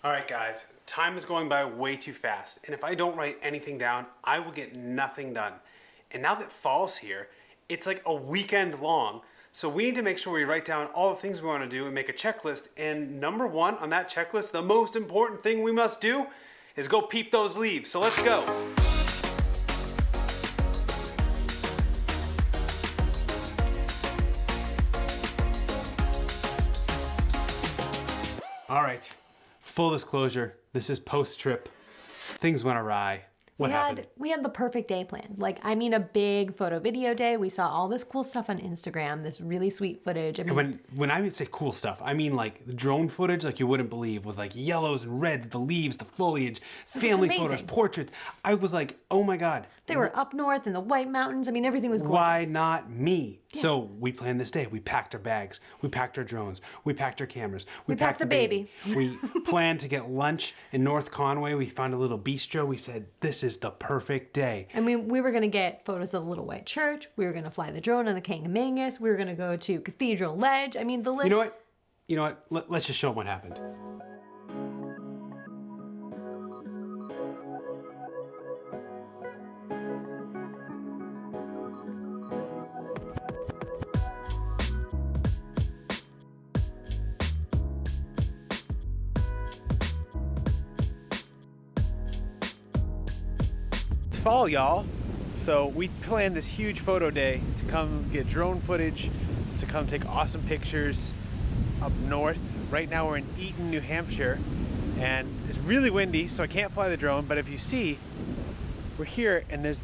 All right, guys, time is going by way too fast, and if I don't write anything down, I will get nothing done. And now that fall's here, it's like a weekend long, so we need to make sure we write down all the things we want to do and make a checklist. And number one on that checklist, the most important thing we must do is go peep those leaves. So let's go. All right, full disclosure, this is post-trip. Things went awry. What happened? We had the perfect day planned. A big photo video day. We saw all this cool stuff on Instagram, this really sweet footage. And when I would say cool stuff, I mean like the drone footage like you wouldn't believe, with like yellows and reds, the leaves, the foliage, family photos, portraits. I was like, oh my God. They were up north in the White Mountains. Everything was gorgeous. Why not me? Yeah. So we planned this day. We packed our bags. We packed our drones. We packed our cameras. We packed the baby. We planned to get lunch in North Conway. We found a little bistro. We said, this is the perfect day. We were going to get photos of the Little White Church. We were going to fly the drone on the Kangamangas. We were going to go to Cathedral Ledge. The list. You know what? Let's just show them what happened. Fall, y'all. So we planned this huge photo day to come get drone footage, to come take awesome pictures up north. Right now we're in Eaton, New Hampshire, and it's really windy, so I can't fly the drone, but if you see, we're here, and there's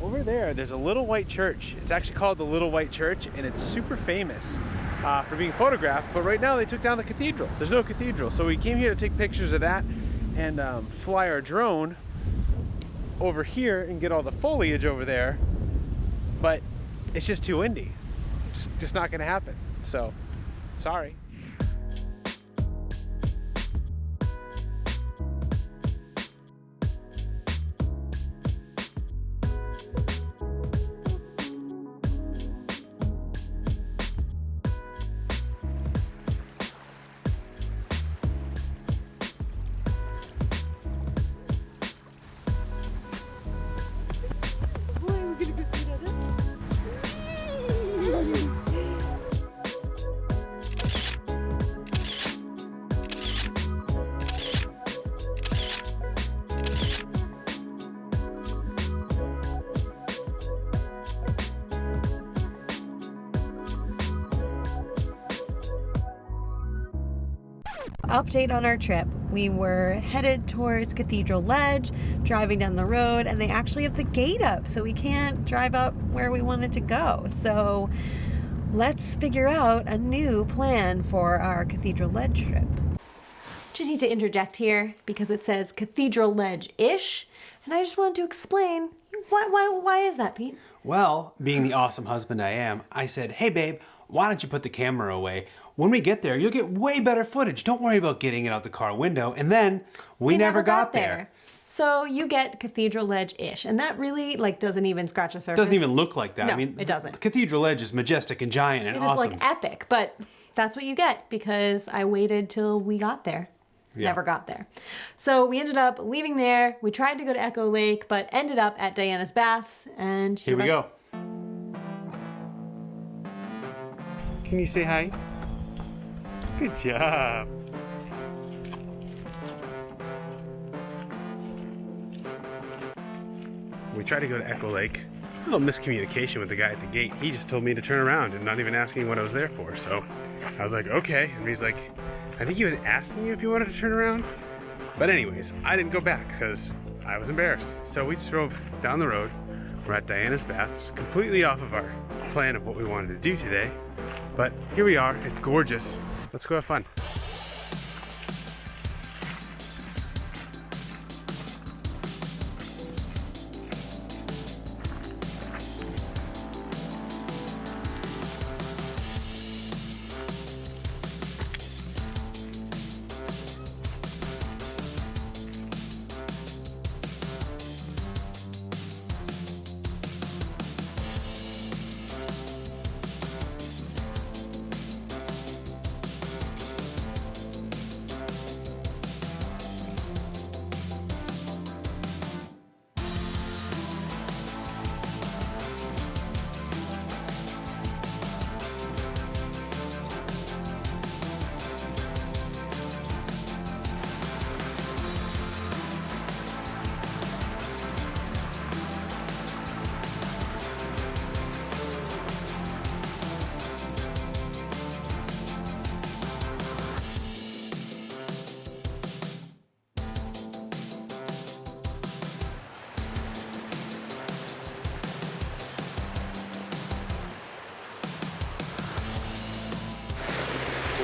a little white church. It's actually called the Little White Church, and it's super famous for being photographed, but right now they took down the cathedral. There's no cathedral, so we came here to take pictures of that and fly our drone over here and get all the foliage over there, but it's just too windy. It's just not gonna happen, so sorry. Update on our trip. We were headed towards Cathedral Ledge, driving down the road, and they actually have the gate up, so we can't drive up where we wanted to go. So let's figure out a new plan for our Cathedral Ledge trip. Just need to interject here because it says Cathedral Ledge-ish, and I just wanted to explain why is that, Pete? Well, being the awesome husband I am, I said, hey babe, why don't you put the camera away? When we get there, you'll get way better footage. Don't worry about getting it out the car window. And then we never got there. So you get Cathedral Ledge-ish, and that really doesn't even scratch the surface. Doesn't even look like that. No, it doesn't. Cathedral Ledge is majestic and giant and awesome. It is epic, but that's what you get because I waited till we got there. Yeah. Never got there. So we ended up leaving there. We tried to go to Echo Lake, but ended up at Diana's Baths, and here we go. Can you say hi? Good job. We tried to go to Echo Lake. A little miscommunication with the guy at the gate. He just told me to turn around and not even asking what I was there for. So I was like, okay. And he's like, I think he was asking you if you wanted to turn around. But anyways, I didn't go back because I was embarrassed. So we just drove down the road. We're at Diana's Baths, completely off of our plan of what we wanted to do today. But here we are. It's gorgeous. Let's go have fun.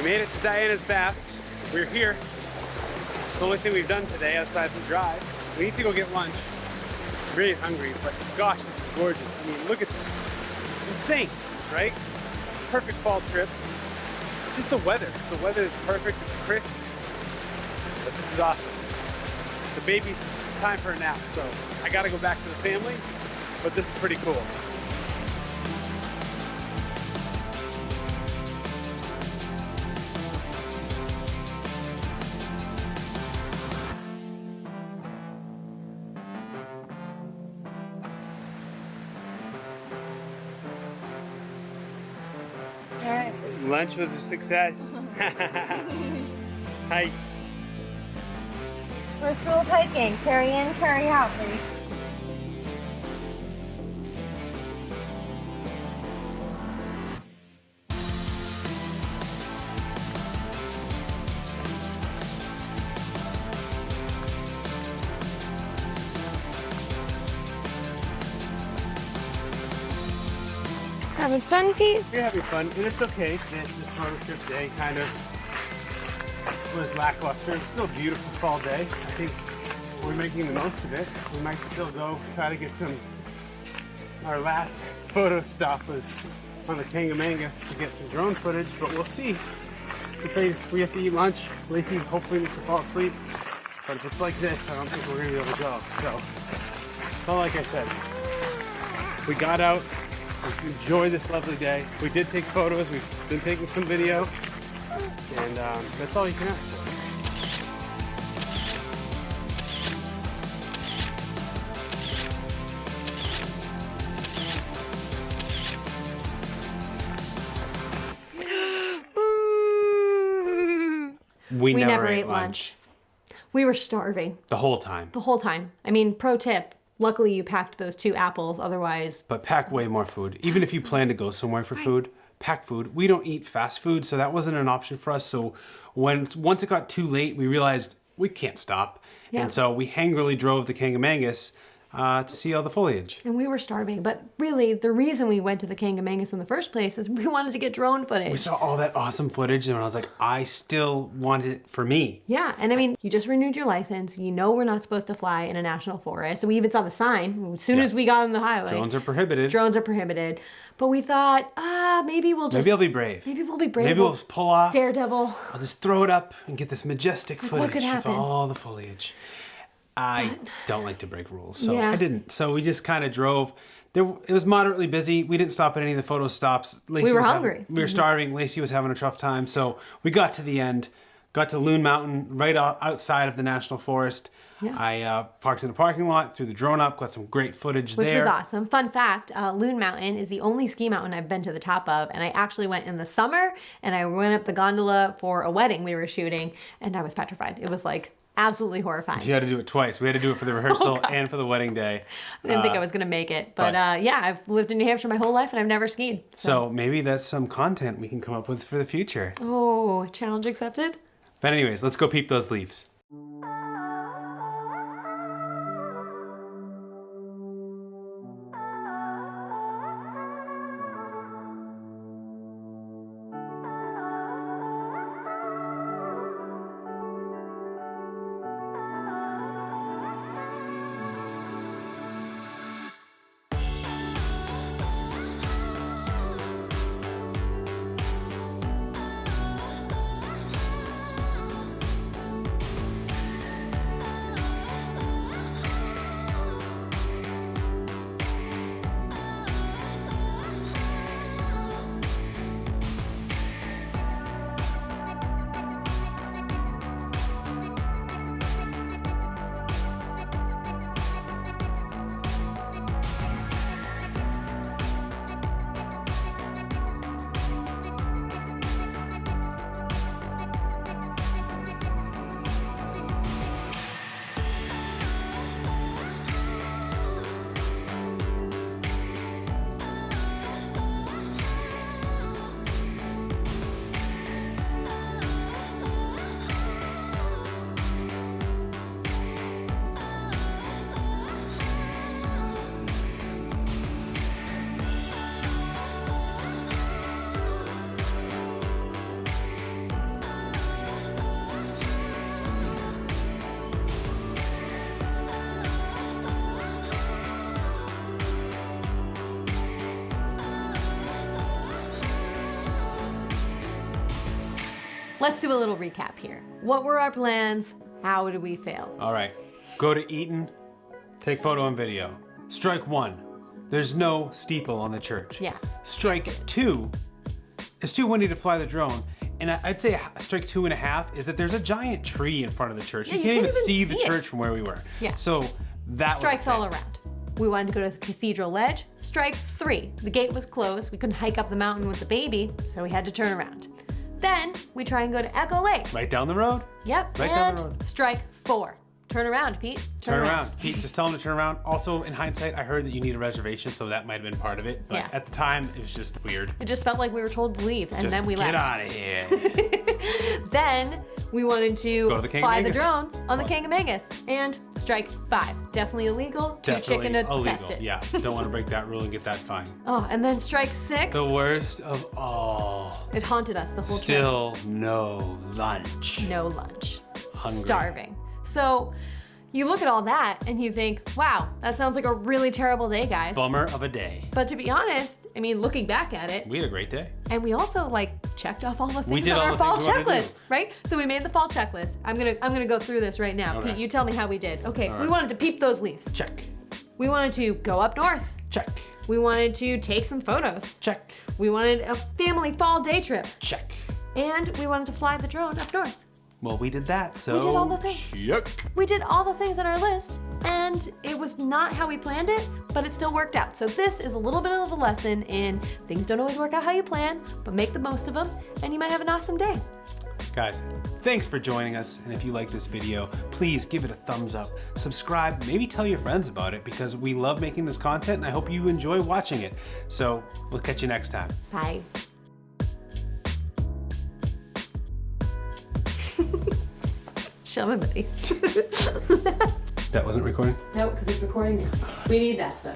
made it to Diana's baths. We're here. It's the only thing we've done today outside the drive. We need to go get lunch. I'm really hungry, but gosh, this is gorgeous. I mean, look at this. Insane, right? Perfect fall trip. It's just the weather. The weather is perfect, it's crisp. But this is awesome. The baby's time for a nap, so I gotta go back to the family, but this is pretty cool. All right. Lunch was a success. Hi. First rule of hiking, carry in, carry out, please. Having fun, Pete? You're having fun, and it's okay that this photo trip day kind of was lackluster. It's still a beautiful fall day. I think we're making the most of it. We might still go try to get some. Our last photo stop was on the Kangamangas to get some drone footage, but we'll see. We have to eat lunch. Lacey hopefully needs to fall asleep, but if it's like this, I don't think we're gonna be able to go. So, well, like I said, we got out. Enjoy this lovely day. We did take photos. We've been taking some video, and that's all you can ask for. We never ate lunch. We were starving. The whole time. The whole time. I mean, pro tip. Luckily, you packed those 2 apples. Otherwise... But pack way more food. Even if you plan to go somewhere for food, pack food. We don't eat fast food, so that wasn't an option for us. So once it got too late, we realized we can't stop. Yeah. And so we angrily drove the Kangamangas to see all the foliage. And we were starving. But really, the reason we went to the Kangamangas in the first place is we wanted to get drone footage. We saw all that awesome footage, and I was like, I still want it for me. Yeah, and I mean, you just renewed your license. You know we're not supposed to fly in a national forest. So we even saw the sign as soon as we got on the highway. Drones are prohibited. Drones are prohibited. But we thought, maybe we'll just... Maybe I'll be brave. Maybe we'll be brave. Maybe we'll pull off. Daredevil. I'll just throw it up and get this majestic footage what could happen? of all the foliage. I don't like to break rules, so Yeah. I didn't. So we just kind of drove. It was moderately busy. We didn't stop at any of the photo stops. Lacey We were was hungry. We were starving. Lacey was having a tough time. So we got to the end, got to Loon Mountain, right outside of the National Forest. Yeah. I parked in the parking lot, threw the drone up, got some great footage Which there. was awesome. Fun fact, Loon Mountain is the only ski mountain I've been to the top of, and I actually went in the summer, and I went up the gondola for a wedding we were shooting, and I was petrified. It was like absolutely horrifying. You had to do it twice. We had to do it for the rehearsal and for the wedding day. I didn't think I was going to make it. But yeah, I've lived in New Hampshire my whole life, and I've never skied. So maybe that's some content we can come up with for the future. Oh, challenge accepted? But anyways, let's go peep those leaves. let's do a little recap here. What were our plans? How did we fail? All right, go to Eaton, take photo and video. Strike 1, there's no steeple on the church. Yeah. Strike 2, it's too windy to fly the drone. And I'd say strike 2.5 is that there's a giant tree in front of the church. Yeah, you can't even see the church from where we were. Yeah. So that Strikes was all around. We wanted to go to the cathedral ledge. Strike 3, the gate was closed. We couldn't hike up the mountain with the baby, so we had to turn around. Then we try and go to Echo Lake. Right down the road. Yep, Right and down the road. strike 4. Turn around, Pete. Turn around. Pete, just tell him to turn around. Also, in hindsight, I heard that you need a reservation, so that might have been part of it. But Yeah. at the time, it was just weird. It just felt like we were told to leave, and Just then we left. get out of here. Then we wanted to Go to the fly the Kangamangas. drone on the Kangamangas. And strike 5, definitely illegal. Too chicken to illegal. test it. Yeah, don't want to break that rule and get that fine. Oh, and then strike 6, The worst of all. it haunted us the whole trip. Still no lunch. No lunch. Hungry. Starving. So you look at all that and you think, wow, that sounds like a really terrible day, guys. Bummer of a day. But to be honest, I mean, looking back at it, We had a great day. and we also checked off all the things did on all our the fall things we wanted to checklist, do. right? So we made the fall checklist. I'm gonna go through this right now. Okay. Pete, you tell me how we did. Okay, All we right. wanted to peep those leaves. Check. We wanted to go up north. Check. We wanted to take some photos. Check. We wanted a family fall day trip. Check. And we wanted to fly the drone up north. Well, we did that, so. We did all the things. Check. We did all the things on our list, and it was not how we planned it, but it still worked out. So this is a little bit of a lesson in things don't always work out how you plan, but make the most of them, and you might have an awesome day. Guys, thanks for joining us. And if you like this video, please give it a thumbs up, subscribe, maybe tell your friends about it because we love making this content and I hope you enjoy watching it. So we'll catch you next time. Bye. Show my buddies. That wasn't recording? No, because it's recording now. We need that stuff.